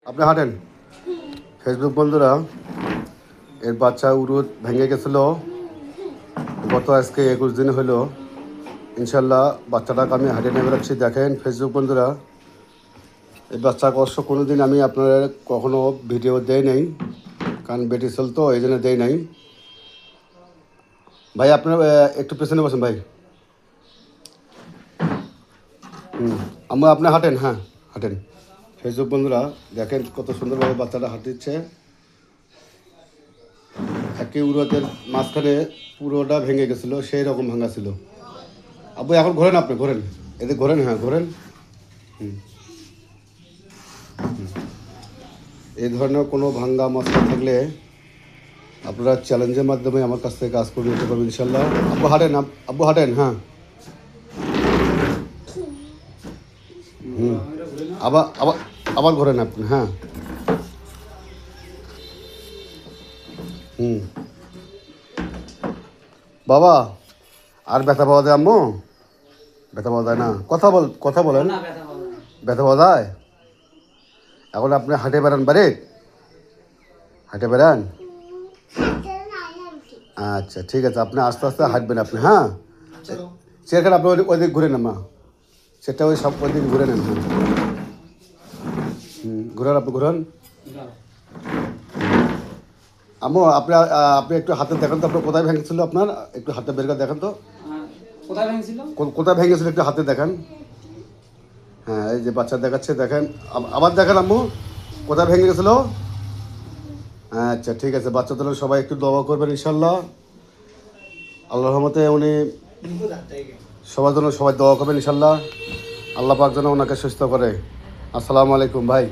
আপনি হাঁটেন। ফেসবুক বন্ধুরা, এর বাচ্চা উরুদ ভেঙে গেছিলো গত আজকে 21 দিন হলো। ইনশাল্লাহ বাচ্চাটাকে আমি হাঁটিয়ে নেমে রাখছি। দেখেন ফেসবুক বন্ধুরা, এই বাচ্চা কষ্ট কোনো দিন আমি আপনার কখনো ভিডিও দেই নাই, কারণ বেটি ছিল তো এই জন্য দেই নাই। ভাই আপনার একটু পেছনে বসেন ভাই। আমি আপনি হাঁটেন, হ্যাঁ হাঁটেন। ফেসবুক বন্ধুরা দেখেন কত সুন্দরভাবে বাচ্চাটা হাঁটিচ্ছে। একই উরুদের মাঝখানে পুরোটা ভেঙে গেছিলো, সেই রকম ভাঙা ছিল। আব্বু এখন ঘোরেন, আপনি ঘোরেন, এদের ঘোরেন, হ্যাঁ ঘোরেন। এই ধরনের কোনো ভাঙ্গা মশলা থাকলে আপনারা চ্যালেঞ্জের মাধ্যমে আমার কাছ থেকে কাজ করে নিতে পারবেন ইনশাল্লাহ। আব্বু হাঁটেন, আব্বু হাঁটেন, হ্যাঁ। আবার আবার আবার ঘোরেন আপনি, হ্যাঁ। বাবা আর ব্যথা পাওয়া যায় আম্মু? ব্যথা পাওয়া যায় না? কথা বলেন। ব্যথা পাওয়া যায়? এখন আপনি হাঁটে বেড়ান বাড়ি, হাঁটে বেড়ান। আচ্ছা ঠিক আছে, আপনি আস্তে আস্তে হাঁটবেন আপনি, হ্যাঁ। সেখানে আপনি ওইদিকে ঘুরে নেন, মা সেটা ওই সব ওইদিকে ঘুরে নেন, হ্যাঁ। ঘুরান, আপনি ঘুরান। আম্মু আপনি আপনি একটু হাতে দেখেন তো আপনার কোথায় ভেঙেছিল, আপনার একটু হাতে বের করে দেখেন তো কোথায় ভেঙেছিল, কোথায় ভেঙেছিল একটু হাতে দেখেন। হ্যাঁ এই যে বাচ্চা দেখাচ্ছে, দেখেন আবার দেখেন আম্মু কোথায় ভেঙে গেছিলো। আচ্ছা ঠিক আছে, বাচ্চাদের সবাই একটু দোয়া করবেন ইনশাল্লাহ। আল্লাহর রহমতে উনি সবার জন্য সবাই দোয়া করবেন ইনশাল্লাহ। আল্লাহ পাক যেন ওনাকে সুস্থ করে। আসসালামু আলাইকুম ভাই।